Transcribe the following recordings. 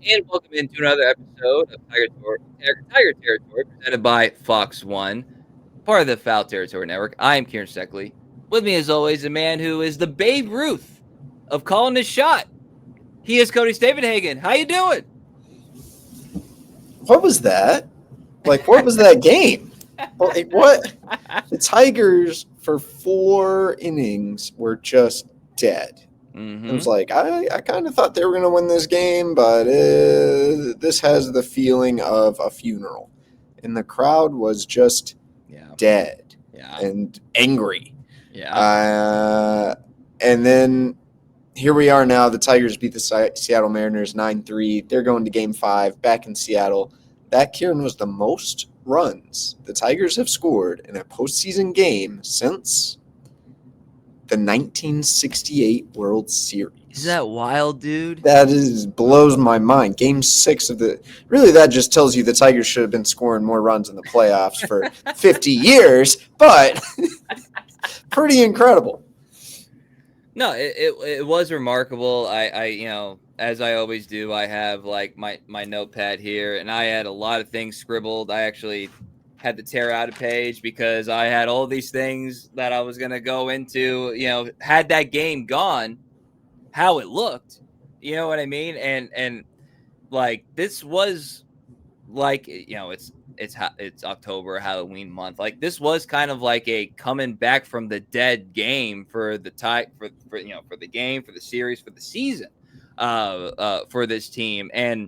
And welcome into another episode of Tiger Territory, presented by Fox One, part of the Foul Territory Network. I am Kieran Steckley. With me, as always, a man who is the Babe Ruth of calling his shot. He is Cody Stavenhagen. How you doing? What was that? What was that game? What? The Tigers for 4 innings were just dead. It was like, I kind of thought they were going to win this game, but this has the feeling of a funeral. And the crowd was just dead and angry. And then here we are now. The Tigers beat the Seattle Mariners 9-3. They're going to Game 5 back in Seattle. That, Kieran, was the most runs the Tigers have scored in a postseason game since the 1968 World Series. Is that wild, dude? That blows my mind. Game 6 of the – really, that just tells you the Tigers should have been scoring more runs in the playoffs for 50 years, but pretty incredible. No, it was remarkable. I as I always do, I have like my notepad here, and I had a lot of things scribbled. I actually had to tear out a page because I had all these things that I was going to go into, had that game gone, how it looked, you know what I mean? And like, this was like, it's October, Halloween month. Like, this was kind of like a coming back from the dead game for the for the game, for the series, for the season, for this team. And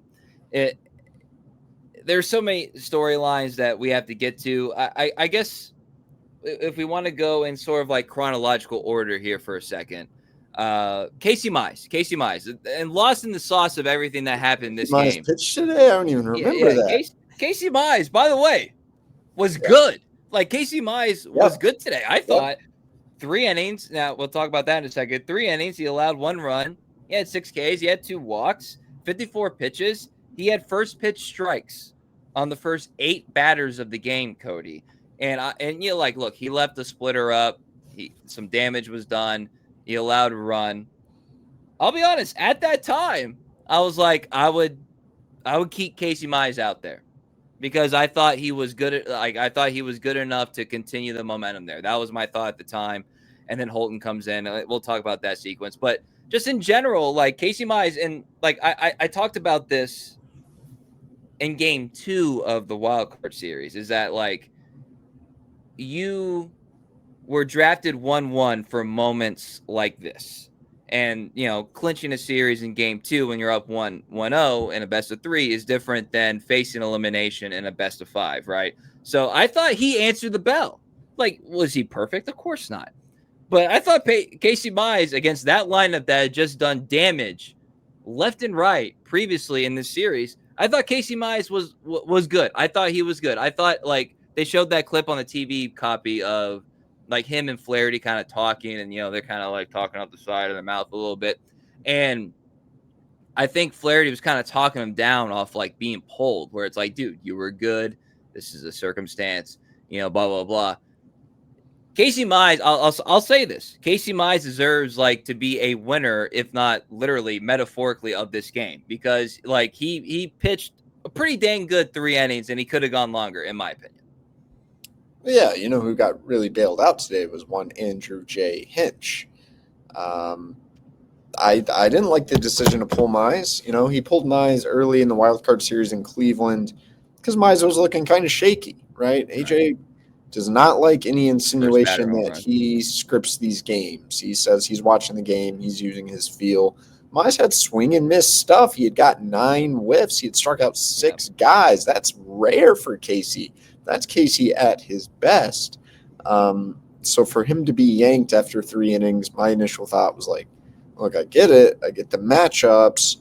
there's so many storylines that we have to get to. I guess if we want to go in sort of like chronological order here for a second, Casey Mize, and lost in the sauce of everything that happened in this game. Pitched today? I don't even remember that. Casey Mize, by the way, was good. Like, Casey Mize was good today. I thought 3 innings. Now, we'll talk about that in a second. 3 innings. He allowed 1 run. He had 6 Ks. He had 2 walks, 54 pitches. He had first pitch strikes on the first 8 batters of the game, Cody. And look, he left the splitter up. Some damage was done. He allowed a run. I'll be honest, at that time, I was like, I would keep Casey Mize out there because I thought he was good. I thought he was good enough to continue the momentum there. That was my thought at the time. And then Holton comes in. We'll talk about that sequence. But just in general, like, Casey Mize, and like I talked about this in Game 2 of the Wild Card series, is that like you were drafted 1-1 for moments like this. And, clinching a series in Game 2 when you're up 1-0 in a best of 3 is different than facing elimination in a best of 5, right? So I thought he answered the bell. Like, was he perfect? Of course not. But I thought Casey Mize, against that lineup that had just done damage left and right previously in this series, I thought Casey Mize was good. I thought he was good. I thought, like, they showed that clip on the TV copy of, like, him and Flaherty kind of talking, and, they're kind of like talking out the side of their mouth a little bit. And I think Flaherty was kind of talking him down off, like, being pulled, where it's like, dude, you were good. This is a circumstance, blah, blah, blah. Casey Mize, I'll say this. Casey Mize deserves, like, to be a winner, if not literally, metaphorically, of this game, because, like, he pitched a pretty dang good 3 innings, and he could have gone longer, in my opinion. Yeah, who got really bailed out today was one Andrew J. Hinch. I didn't like the decision to pull Mize. He pulled Mize early in the Wild Card series in Cleveland because Mize was looking kind of shaky, right? AJ does not like any insinuation that he scripts these games. He says he's watching the game. He's using his feel. Mize had swing and miss stuff. He had got 9 whiffs. He had struck out 6 guys. That's rare for Casey. That's Casey at his best. So for him to be yanked after 3 innings, my initial thought was like, look, I get it. I get the matchups.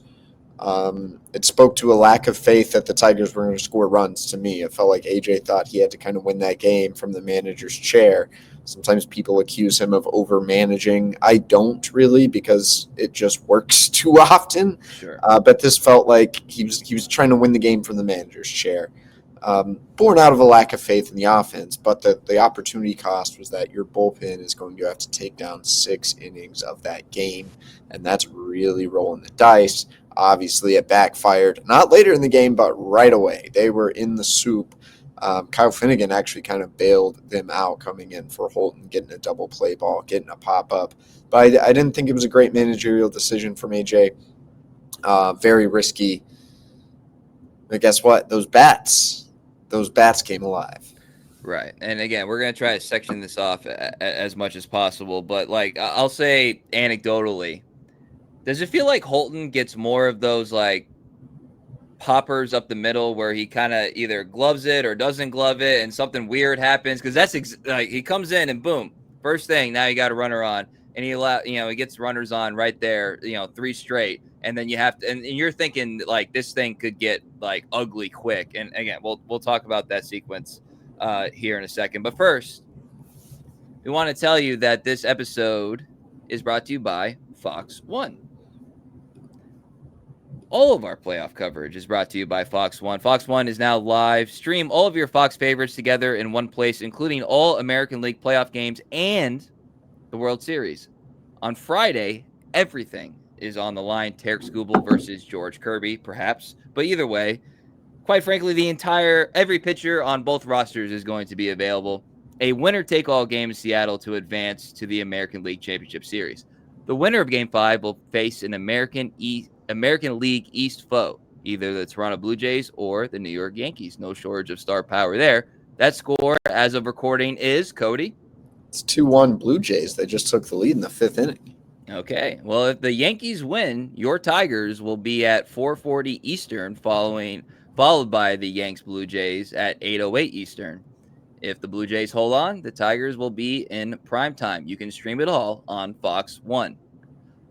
It spoke to a lack of faith that the Tigers were going to score runs to me. It felt like AJ thought he had to kind of win that game from the manager's chair. Sometimes people accuse him of over-managing. I don't really, because it just works too often. Sure. But this felt like he was trying to win the game from the manager's chair. Born out of a lack of faith in the offense, but the opportunity cost was that your bullpen is going to have to take down 6 innings of that game, and that's really rolling the dice. Obviously, it backfired. Not later in the game, but right away. They were in the soup. Kyle Finnegan actually kind of bailed them out coming in for Holton, getting a double play ball, getting a pop-up. But I didn't think it was a great managerial decision from AJ. Very risky. But guess what? Those bats came alive. Right. And again, we're going to try to section this off as much as possible. But, like, I'll say anecdotally, does it feel like Holton gets more of those, like, poppers up the middle where he kind of either gloves it or doesn't glove it and something weird happens? Because that's like he comes in and boom, first thing, now you got a runner on. And he gets runners on right there, 3 straight. And then you have to, and you're thinking, like, this thing could get, like, ugly quick. And again, we'll talk about that sequence here in a second. But first, we want to tell you that this episode is brought to you by Fox One. All of our playoff coverage is brought to you by Fox One. Fox One is now live. Stream all of your Fox favorites together in one place, including all American League playoff games and the World Series. On Friday, everything is on the line. Tarik Skubal versus George Kirby, perhaps. But either way, quite frankly, every pitcher on both rosters is going to be available. A winner-take-all game in Seattle to advance to the American League Championship Series. The winner of Game 5 will face an American League East foe, either the Toronto Blue Jays or the New York Yankees. No shortage of star power there. That score, as of recording, is, Cody? It's 2-1 Blue Jays. They just took the lead in the 5th inning. Okay. Well, if the Yankees win, your Tigers will be at 4:40 Eastern, followed by the Yanks Blue Jays at 8:08 Eastern. If the Blue Jays hold on, the Tigers will be in prime time. You can stream it all on Fox One.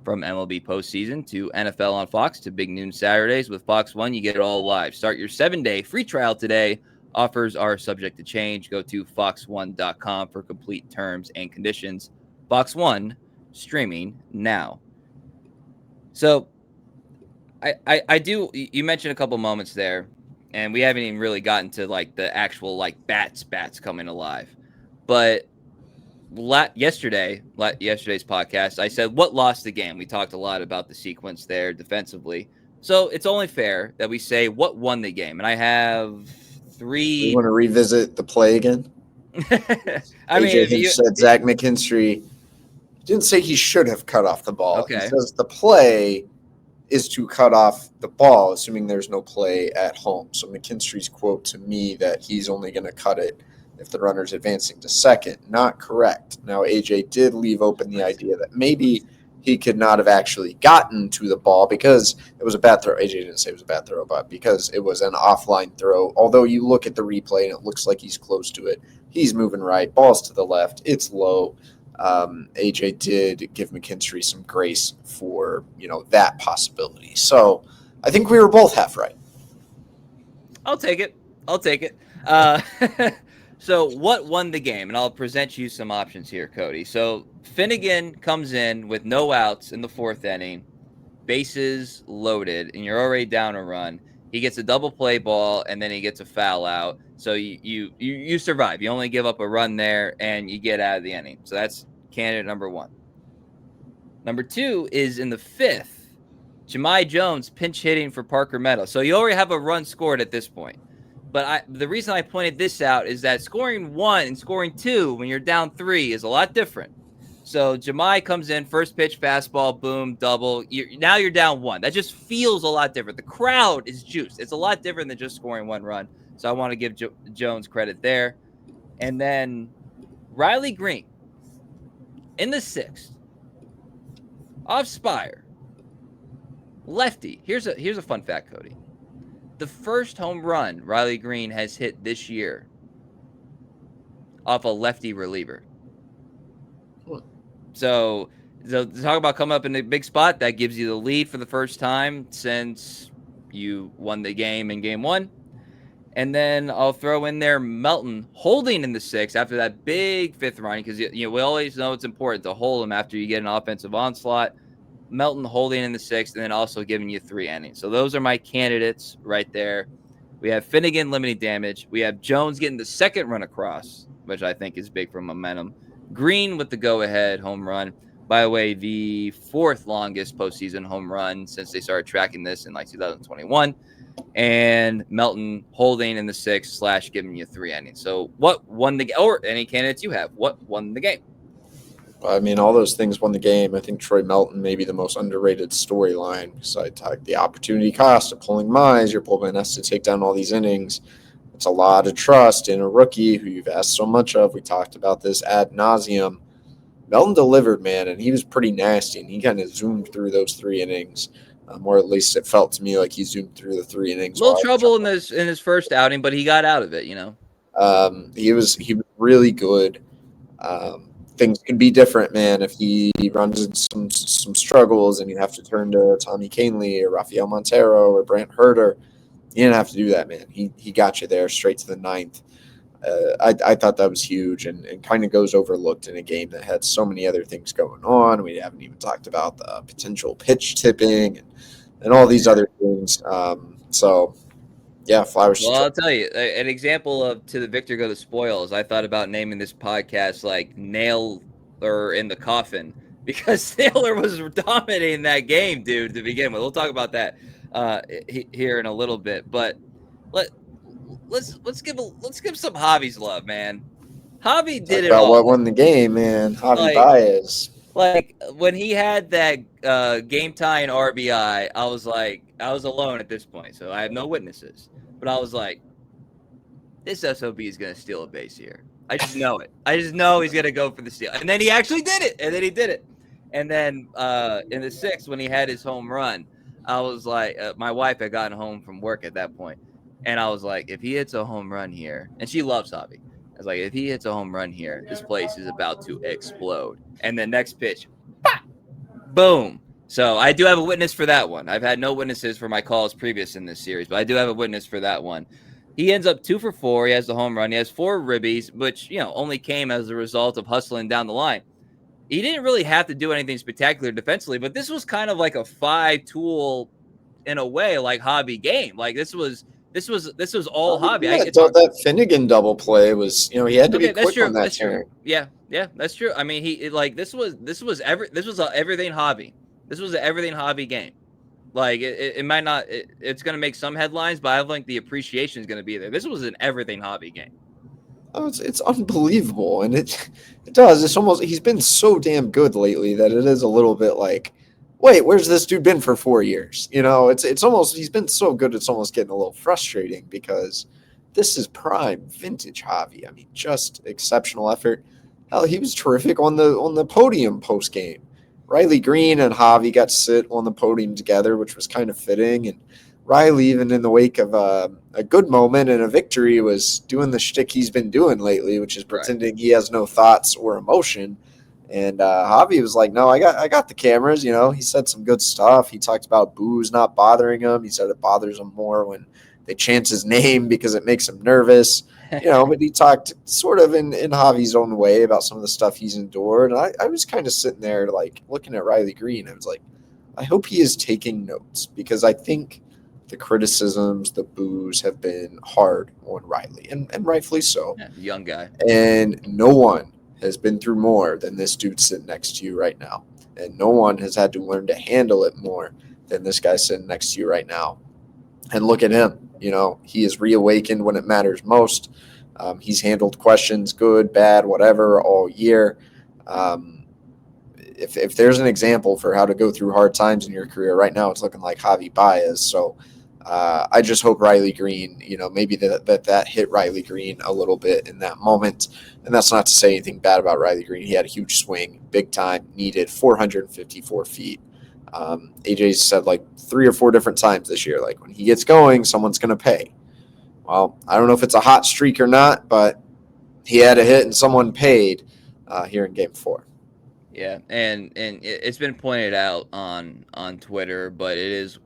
From MLB postseason to NFL on Fox to Big Noon Saturdays with Fox One, you get it all live. Start your 7-day free trial today. Offers are subject to change. Go to fox1.com for complete terms and conditions. Fox One, streaming now. So, I do. You mentioned a couple moments there, and we haven't even really gotten to, like, the actual, like, bats coming alive. But yesterday's podcast, I said what lost the game. We talked a lot about the sequence there defensively. So it's only fair that we say what won the game. And I have 3. You want to revisit the play again? I mean, Hinch said Zach McKinstry didn't say he should have cut off the ball. Okay. He says the play is to cut off the ball, assuming there's no play at home. So McKinstry's quote to me that he's only going to cut it if the runner's advancing to second, not correct. Now, AJ did leave open the idea that maybe he could not have actually gotten to the ball because it was a bad throw. AJ didn't say it was a bad throw, but because it was an offline throw. Although you look at the replay and it looks like he's close to it. He's moving right, ball's to the left, it's low. AJ did give McKinstry some grace for, that possibility. So I think we were both half right. I'll take it. So what won the game? And I'll present you some options here, Cody. So Finnegan comes in with no outs in the 4th inning, bases loaded, and you're already down a run. He gets a double play ball, and then he gets a foul out. So you survive. You only give up a run there, and you get out of the inning. So that's candidate number 1. Number 2 is in the 5th. Jahmai Jones pinch hitting for Parker Meadows. So you already have a run scored at this point. But the reason I pointed this out is that scoring 1 and scoring 2 when you're down 3 is a lot different. So Jahmai comes in, first pitch, fastball, boom, double. Now you're down 1. That just feels a lot different. The crowd is juiced. It's a lot different than just scoring 1 run. So I want to give Jones credit there. And then Riley Greene in the 6th. Off Spire. Lefty. Here's a fun fact, Cody. The first home run Riley Greene has hit this year off a lefty reliever. So talk about coming up in a big spot. That gives you the lead for the first time since you won the game in Game 1. And then I'll throw in there Melton holding in the 6th after that big 5th run, because we always know it's important to hold him after you get an offensive onslaught. Melton holding in the 6th, and then also giving you 3 innings. So those are my candidates right there. We have Finnegan limiting damage. We have Jones getting the 2nd run across, which I think is big for momentum. Greene with the go-ahead home run. By the way, the 4th longest postseason home run since they started tracking this in like 2021. And Melton holding in the 6th / giving you 3 innings. So what won the game? Or any candidates you have, what won the game? I mean, all those things won the game. I think Troy Melton may be the most underrated storyline besides the opportunity cost of pulling Mize. Your bullpen has to take down all these innings. It's a lot of trust in a rookie who you've asked so much of. We talked about this ad nauseum. Melton delivered, man, and he was pretty nasty, and he kind of zoomed through those 3 innings, or at least it felt to me like he zoomed through the 3 innings. A little trouble in his first outing, but he got out of it, you know. He was really good. Things could be different, man, if he runs into some struggles and you have to turn to Tommy Canely or Rafael Montero or Brant Herter. You didn't have to do that, man. He got you there straight to the 9th. I thought that was huge and kind of goes overlooked in a game that had so many other things going on. We haven't even talked about the potential pitch tipping and all these other things. So, yeah, flowers. Well, I'll tell you, an example of to the victor go the spoils. I thought about naming this podcast like Naylor in the Coffin because Naylor was dominating that game, dude, to begin with. We'll talk about that here in a little bit. But let's give some Javy's love, man. Javy did it all. What won the game, man? Javy Baez. Like when he had that game tying RBI, I was alone at this point, so I have no witnesses. But I was like, this SOB is gonna steal a base here. I just know it. I just know he's gonna go for the steal, and then he actually did it. And then in the 6th, when he had his home run, I was like, my wife had gotten home from work at that point. And I was like, if he hits a home run here, and she loves Javy. I was like, if he hits a home run here, this place is about to explode. And the next pitch, pop, boom. So I do have a witness for that one. I've had no witnesses for my calls previous in this series, but I do have a witness for that one. He ends up 2 for 4. He has the home run. He has 4 ribbies, which, only came as a result of hustling down the line. He didn't really have to do anything spectacular defensively, but this was kind of like a 5-tool, in a way, like Javy game. Like this was all Javy. Yeah, I thought that Finnegan double play was, he had to be quick on that turn. Yeah, that's true. I mean, this was everything Javy. This was an everything Javy game. Like it might not. It's going to make some headlines, but I don't think the appreciation is going to be there. This was an everything Javy game. Oh, it's unbelievable, and it does. It's almost he's been so damn good lately that it is a little bit like, wait, where's this dude been for 4 years? It's almost he's been so good. It's almost getting a little frustrating because this is prime vintage Javy. I mean, just exceptional effort. Hell, he was terrific on the podium post game. Riley Greene and Javy got to sit on the podium together, which was kind of fitting. And Riley, even in the wake of a good moment and a victory, was doing the shtick he's been doing lately, which is pretending he has no thoughts or emotion. And Javy was like, no, I got the cameras. He said some good stuff. He talked about booze not bothering him. He said it bothers him more when they chant his name because it makes him nervous. But he talked sort of in Javy's own way about some of the stuff he's endured. And I was kind of sitting there like looking at Riley Greene. I was like, I hope he is taking notes because I think the criticisms, the boos have been hard on Riley, and rightfully so. Yeah, young guy. And no one has been through more than this dude sitting next to you right now. And no one has had to learn to handle it more than this guy sitting next to you right now. And look at him. He is reawakened when it matters most. He's handled questions, good, bad, whatever, all year. If there's an example for how to go through hard times in your career right now, it's looking like Javy Baez. So I just hope Riley Greene, maybe that hit Riley Greene a little bit in that moment. And that's not to say anything bad about Riley Greene. He had a huge swing, big time, needed 454 feet. AJ said like 3 or 4 different times this year, like when he gets going, someone's going to pay. Well, I don't know if it's a hot streak or not, but he had a hit and someone paid here in Game 4. Yeah, and it's been pointed out on Twitter, but it is,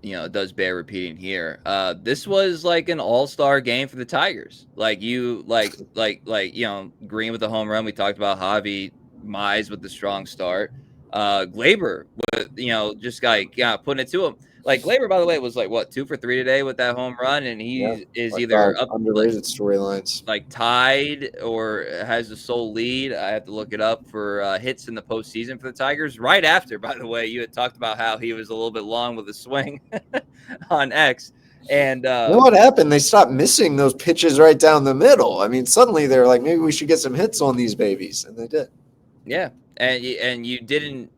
it does bear repeating here. This was like an all-star game for the Tigers. Like Greene with the home run. We talked about Javy Mize with the strong start. Glaber, just putting it to him. Like Glaber, by the way, was like what 2 for 3 today with that home run, and he is either up underrated storylines, like tied or has the sole lead. I have to look it up for hits in the postseason for the Tigers. Right after, by the way, you had talked about how he was a little bit long with the swing on X. And you know what happened? They stopped missing those pitches right down the middle. I mean, suddenly they're like, maybe we should get some hits on these babies, and they did. Yeah, and you didn't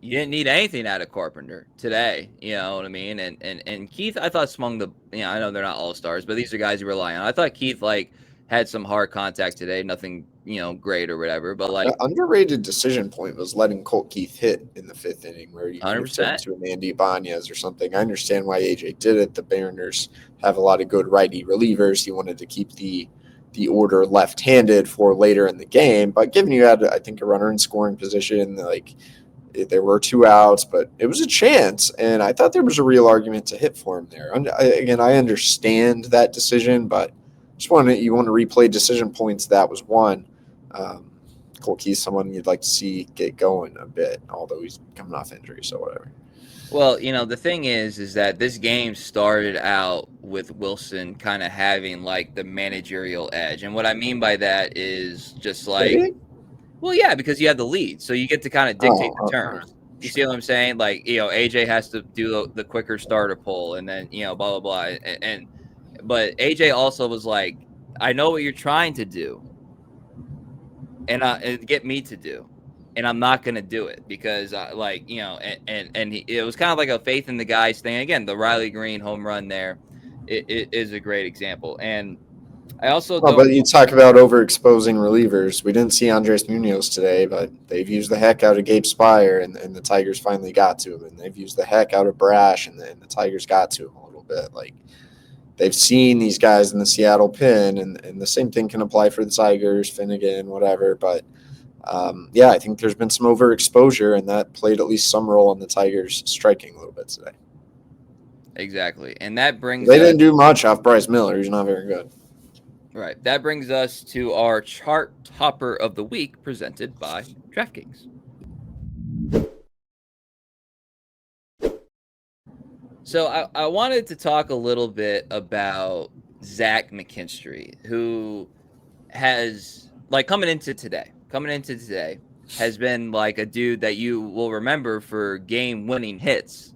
need anything out of Carpenter today. You know what I mean? And Keith, I thought swung the. I know they're not all stars, but these are guys you rely on. I thought Keith had some hard contact today. Nothing great or whatever, but like the underrated decision point was letting Colt Keith hit in the 5th inning where you 100% to an Andy Baez or something. I understand why AJ did it. The Mariners have a lot of good righty relievers. He wanted to keep the order left-handed for later in the game, but given you had, I think, a runner in scoring position, like there were 2 outs, but it was a chance, and I thought there was a real argument to hit for him there. I understand that decision, but you want to replay decision points. That was one. Cole Keith's someone you'd like to see get going a bit, although he's coming off injury, so whatever. Well, the thing is that this game started out with Wilson kind of having like the managerial edge. And what I mean by that is just like, well, yeah, because you have the lead. So you get to kind of dictate the terms. You see what I'm saying? Like, AJ has to do the quicker starter pull and then, blah, blah, blah. But AJ also was like, I know what you're trying to do and get me to do. And I'm not going to do it because, it was kind of like a faith in the guys thing. Again, the Riley Greene home run there it is a great example. And I also but you talk about overexposing relievers. We didn't see Andres Munoz today, but they've used the heck out of Gabe Spire, and the Tigers finally got to him. And they've used the heck out of Brash, and the Tigers got to him a little bit. Like, they've seen these guys in the Seattle pen, and the same thing can apply for the Tigers, Finnegan, whatever. But I think there's been some overexposure, and that played at least some role in the Tigers striking a little bit today. Exactly. And that brings They didn't do much off Bryce Miller. He's not very good. Right. That brings us to our chart topper of the week presented by DraftKings. So I wanted to talk a little bit about Zach McKinstry, who has coming into today has been like a dude that you will remember for game-winning hits,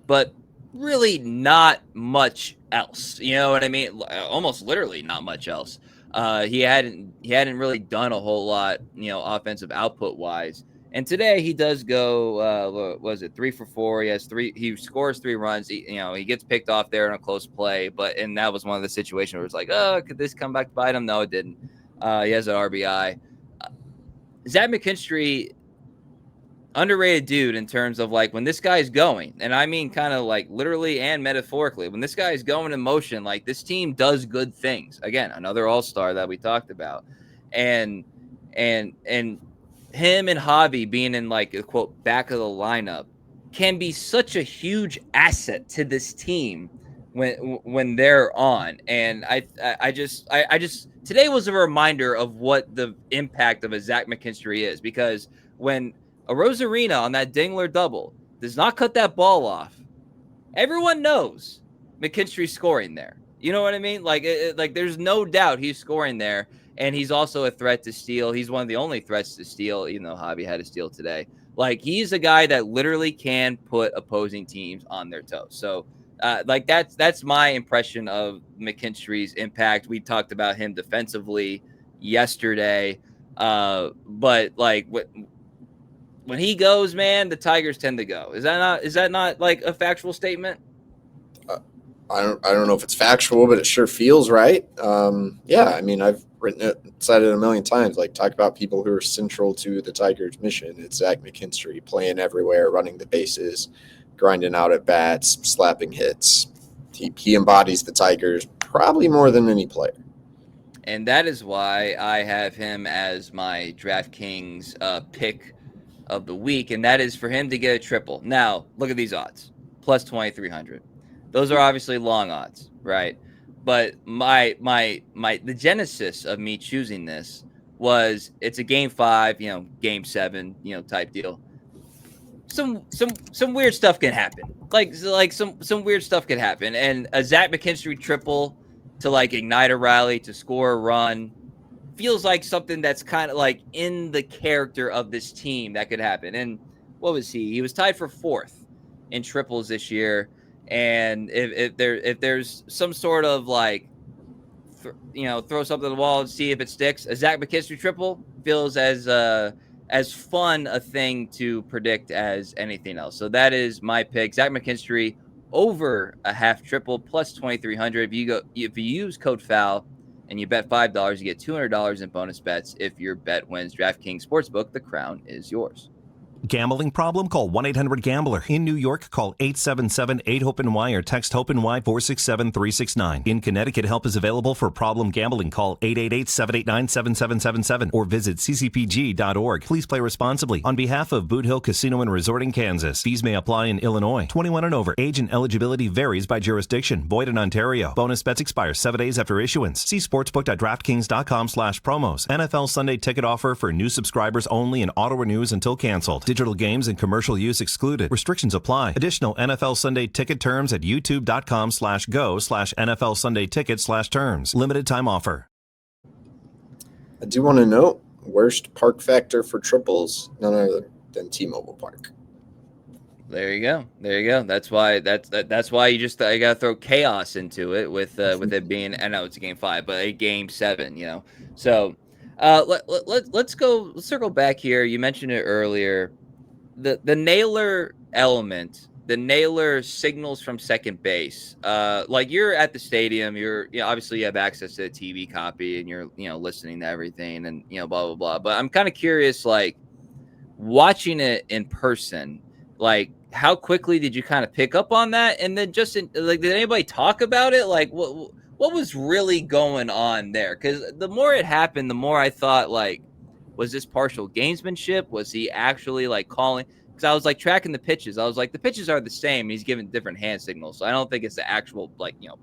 but really not much else. You know what I mean? Almost literally not much else. He hadn't really done a whole lot, offensive output wise. And today he does go. Was it 3 for 4? He scores 3 runs. He gets picked off there in a close play, and that was one of the situations where it's like, oh, could this come back to bite him? No, it didn't. He has an RBI. Zach McKinstry, underrated dude in terms of like when this guy's going, and I mean kind of like literally and metaphorically, when this guy is going in motion, like this team does good things. Again, another all-star that we talked about, and him and Javy being in like a quote back of the lineup can be such a huge asset to this team when they're on. And I just today was a reminder of what the impact of a Zach McKinstry is, because when a Rosarina on that Dingler double does not cut that ball off, everyone knows McKinstry's scoring there. You know what I mean? Like there's no doubt he's scoring there, and he's also a threat to steal. He's one of the only threats to steal, even though Javy had a steal today. Like, he's a guy that literally can put opposing teams on their toes. So, that's my impression of McKinstry's impact. We talked about him defensively yesterday, but like when he goes, man, the Tigers tend to go. Is that not like a factual statement? I don't know if it's factual, but it sure feels right. I mean, I've said it a million times. Like, talk about people who are central to the Tigers' mission. It's Zach McKinstry playing everywhere, running the bases, grinding out at bats, slapping hits. He embodies the Tigers probably more than any player. And that is why I have him as my DraftKings pick of the week, and that is for him to get a triple. Now, look at these odds. Plus 2,300. Those are obviously long odds, right? But the genesis of me choosing this was it's a game 5, game 7, type deal. some weird stuff can happen. Like some weird stuff can happen. And a Zach McKinstry triple to like ignite a rally to score a run feels like something that's kind of like in the character of this team that could happen. And what was he? He was tied for 4th in triples this year. And if there's some sort of like throw something at the wall and see if it sticks, a Zach McKinstry triple feels as fun a thing to predict as anything else. So that is my pick. Zach McKinstry over a half triple plus 2,300. If you use code FOUL and you bet $5, you get $200 in bonus bets. If your bet wins, DraftKings Sportsbook, the crown is yours. Gambling problem? Call 1-800-GAMBLER. In New York, call 877-8-HOPE-NY or text HOPE-NY 467-369. In Connecticut, help is available for problem gambling. Call 888-789-7777 or visit ccpg.org. Please play responsibly. On behalf of Boot Hill Casino and Resort in Kansas, fees may apply in Illinois. 21 and over. Age and eligibility varies by jurisdiction. Void in Ontario. Bonus bets expire 7 days after issuance. See sportsbook.draftkings.com/promos. NFL Sunday ticket offer for new subscribers only and auto renews until canceled. Digital games and commercial use excluded. Restrictions apply. Additional NFL Sunday ticket terms at youtube.com/go/NFL Sunday ticket/terms. Limited time offer. I do want to note, worst park factor for triples, none other than T-Mobile Park. There you go. That's why you gotta throw chaos into it with it being, I know it's a game 5, but a game 7. So let's circle back here. You mentioned it earlier. The Naylor element, the Naylor signals from second base. Like you're at the stadium, obviously you have access to a TV copy and you're listening to everything and blah blah blah. But I'm kind of curious, like watching it in person, like how quickly did you kind of pick up on that? And then did anybody talk about it? Like what was really going on there? Because the more it happened, the more I thought, like, was this partial gamesmanship? Was he actually like calling? Because I was like tracking the pitches. I was like, the pitches are the same. He's giving different hand signals. So I don't think it's the actual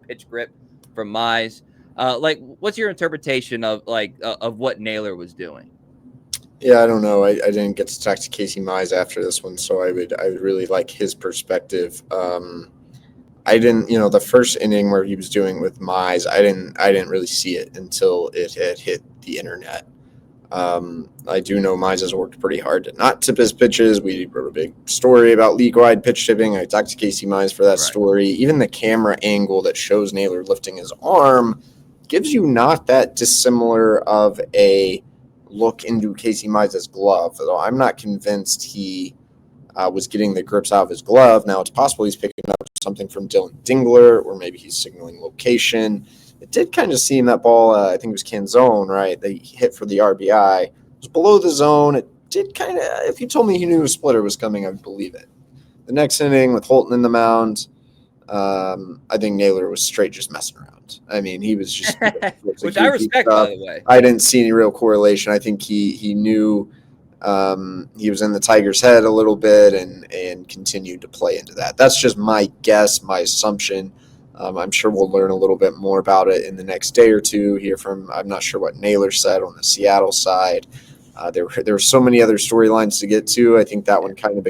pitch grip from Mize. Like, what's your interpretation of what Naylor was doing? Yeah, I don't know. I didn't get to talk to Casey Mize after this one, so I would really like his perspective. I didn't, the first inning where he was doing with Mize, I didn't really see it until it had hit the internet. I do know Mize has worked pretty hard to not tip his pitches. We wrote a big story about league-wide pitch tipping. I talked to Casey Mize for that story. Even the camera angle that shows Naylor lifting his arm gives you not that dissimilar of a look into Casey Mize's glove, though I'm not convinced he was getting the grips out of his glove. Now, it's possible he's picking up something from Dylan Dingler, or maybe he's signaling location. It did kind of seem that ball, I think it was Canzone, right? They hit for the RBI. It was below the zone. It did kind of, if you told me he knew a splitter was coming, I would believe it. The next inning with Holton in the mound, I think Naylor was straight just messing around. I mean, he was just which I respect, by the way. I didn't see any real correlation. I think he knew he was in the Tigers' head a little bit and continued to play into that. That's just my guess, my assumption. I'm sure we'll learn a little bit more about it in the next day or two. Hear from, I'm not sure what Naylor said on the Seattle side. There were so many other storylines to get to. I think that one kind of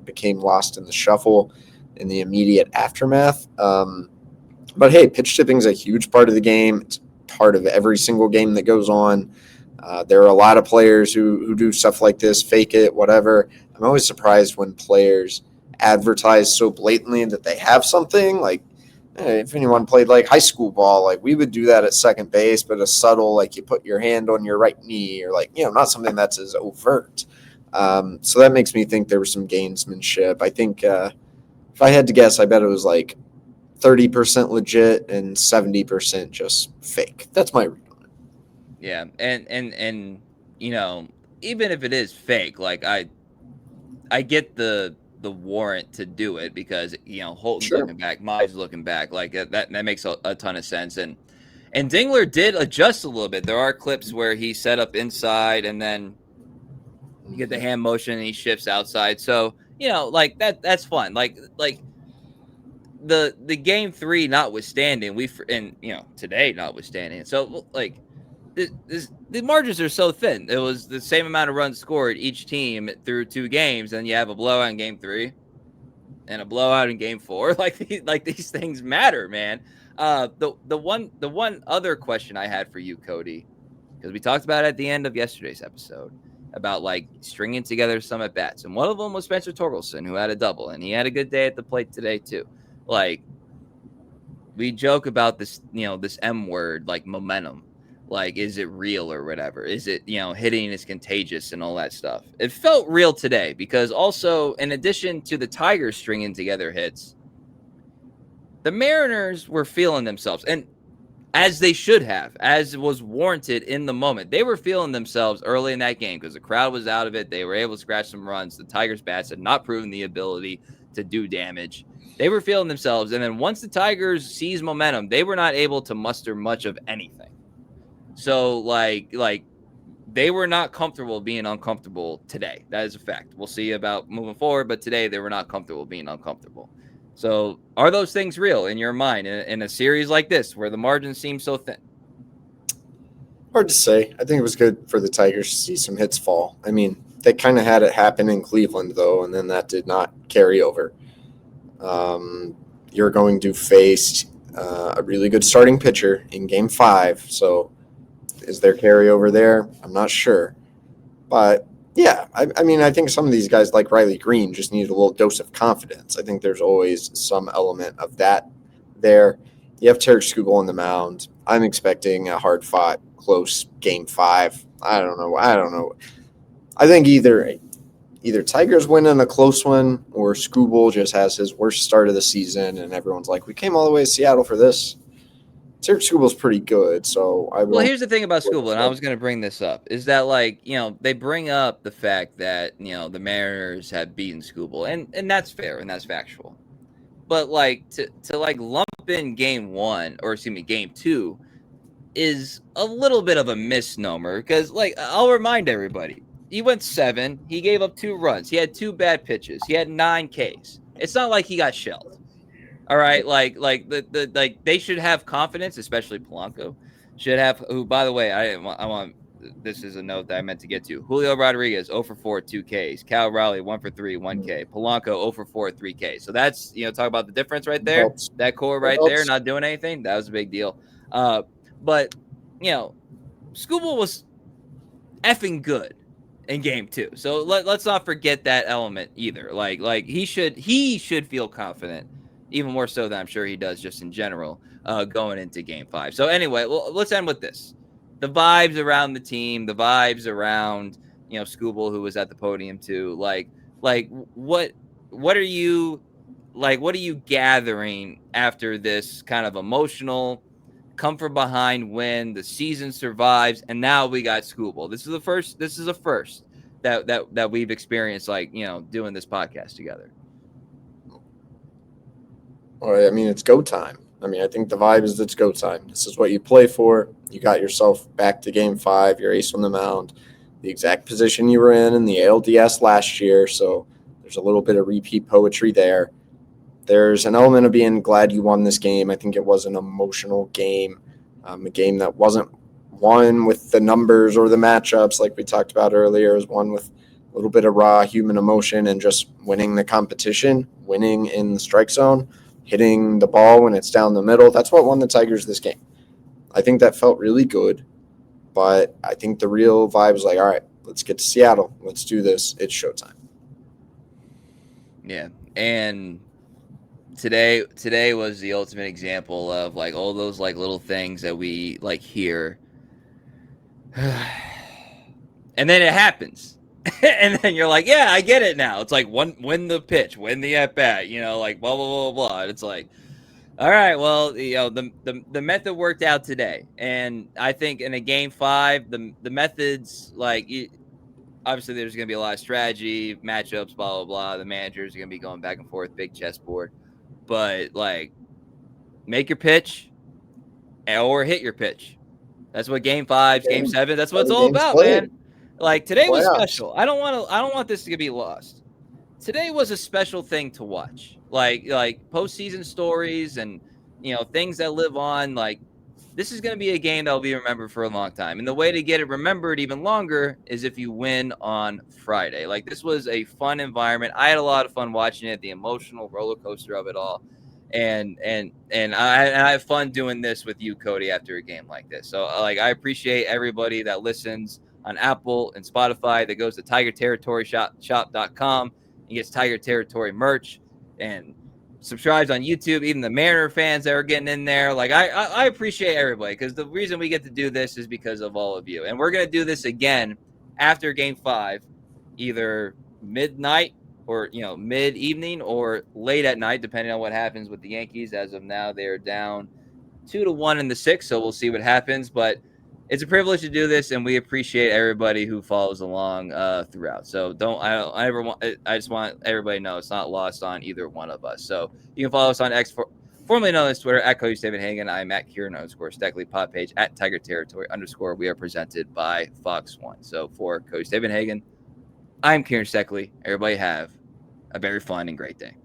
became lost in the shuffle in the immediate aftermath. But hey, pitch tipping is a huge part of the game. It's part of every single game that goes on. There are a lot of players who do stuff like this, fake it, whatever. I'm always surprised when players advertise so blatantly that they have something. Like, if anyone played like high school ball, like we would do that at second base, but a subtle, like you put your hand on your right knee, or like, not something that's as overt. So that makes me think there was some gamesmanship. I think if I had to guess, I bet it was like 30% legit and 70% just fake. That's my read on it. Yeah, and even if it is fake, like I get the warrant to do it because Holton's looking back, Mize looking back, like that makes a ton of sense. And Dingler did adjust a little bit. There are clips where he set up inside and then you get the hand motion and he shifts outside. So like that's fun. Like the game 3 notwithstanding, today notwithstanding. So like the margins are so thin. It was the same amount of runs scored each team through 2 games, and you have a blowout in game 3 and a blowout in game 4. Like these things matter, man. The one other question I had for you, Cody, because we talked about it at the end of yesterday's episode about like stringing together some at bats, and one of them was Spencer Torkelson, who had a double, and he had a good day at the plate today too. Like, we joke about this, this M word, like momentum. Like, is it real or whatever? Is it, hitting is contagious and all that stuff? It felt real today because also, in addition to the Tigers stringing together hits, the Mariners were feeling themselves. And as they should have, as was warranted in the moment. They were feeling themselves early in that game because the crowd was out of it. They were able to scratch some runs. The Tigers' bats had not proven the ability to do damage. They were feeling themselves. And then once the Tigers seized momentum, they were not able to muster much of anything. So, like they were not comfortable being uncomfortable today. That is a fact. We'll see about moving forward, but today they were not comfortable being uncomfortable. So are those things real in your mind in a series like this where the margins seem so thin? Hard to say. I think it was good for the Tigers to see some hits fall. I mean, they kind of had it happen in Cleveland, though, and then that did not carry over. You're going to face a really good starting pitcher in Game 5, so is there carryover there? I'm not sure. But, yeah, I mean, I think some of these guys like Riley Greene just need a little dose of confidence. I think there's always some element of that there. You have Tarik Skubal on the mound. I'm expecting a hard-fought, close Game 5. I don't know. I think either Tigers win in a close one or Skubal just has his worst start of the season and everyone's like, we came all the way to Seattle for this. Tarik Skubal's pretty good, so I will. Well, here's the thing about Skubal, and I was going to bring this up, is that, like, they bring up the fact that, the Mariners have beaten Skubal, and that's fair, and that's factual. But, like, to lump in Game 1, or excuse me, Game 2, is a little bit of a misnomer, because, like, I'll remind everybody, he went 7, he gave up 2 runs, he had 2 bad pitches, he had 9 Ks. It's not like he got shelled. All right, like they should have confidence, especially Polanco should have. Who, by the way, I want. This is a note that I meant to get to. Julio Rodriguez 0 for 4, 2 Ks. Cal Raleigh 1 for 3, 1 K. Polanco 0 for 4, 3 Ks. So that's talk about the difference right there. That core right there, not doing anything. That was a big deal. But Skubal was effing good in Game 2. So let's not forget that element either. Like he should feel confident. Even more so than I'm sure he does just in general going into Game 5. So anyway, let's end with this. The vibes around the team, the vibes around, Skubal, who was at the podium too. Like what are you gathering after this kind of emotional come from behind win? The season survives, and now we got Skubal. This is a first that we've experienced, doing this podcast together. Well, I mean, it's go time. I mean, I think the vibe is it's go time. This is what you play for. You got yourself back to Game 5. You're ace on the mound, the exact position you were in the ALDS last year. So there's a little bit of repeat poetry there. There's an element of being glad you won this game. I think it was an emotional game, a game that wasn't won with the numbers or the matchups like we talked about earlier. It was one with a little bit of raw human emotion and just winning the competition, winning in the strike zone, hitting the ball when it's down the middle. That's what won the Tigers this game. I think that felt really good, but I think the real vibe is like, all right, let's get to Seattle. Let's do this. It's showtime. Yeah, and today was the ultimate example of all those little things that we hear, and then it happens. And then you're like, yeah, I get it now. It's like win the pitch, win the at bat, blah blah blah blah. It's like, all right, well, the method worked out today, and I think in a Game 5, the methods obviously there's going to be a lot of strategy, matchups, blah blah blah. The managers are going to be going back and forth, big chessboard, but make your pitch or hit your pitch. That's what Game 5, Game 7. That's what it's all about, man. Today was special. I don't want this to be lost. Today was a special thing to watch. Like postseason stories and things that live on. this is going to be a game that will be remembered for a long time. And the way to get it remembered even longer is if you win on Friday. Like, this was a fun environment. I had a lot of fun watching it, the emotional roller coaster of it all. And I have fun doing this with you, Cody, after a game like this. So, like, I appreciate everybody that listens on Apple and Spotify, that goes to tigerterritoryshop.com and gets Tiger Territory merch and subscribes on YouTube. Even the Mariner fans that are getting in there. Like, I appreciate everybody, because the reason we get to do this is because of all of you. And we're going to do this again after Game 5, either midnight or, mid-evening or late at night, depending on what happens with the Yankees. As of now, they're down 2-1 in the 6th, so we'll see what happens. But it's a privilege to do this, and we appreciate everybody who follows along throughout. So I just want everybody to know it's not lost on either one of us. So you can follow us on X, formerly known as Twitter, at Cody Stavenhagen. I'm at Kieran_Steckley, pod page at Tiger Territory _ We are presented by Fox One. So for Cody Stavenhagen, I'm Kieran Steckley. Everybody have a very fun and great day.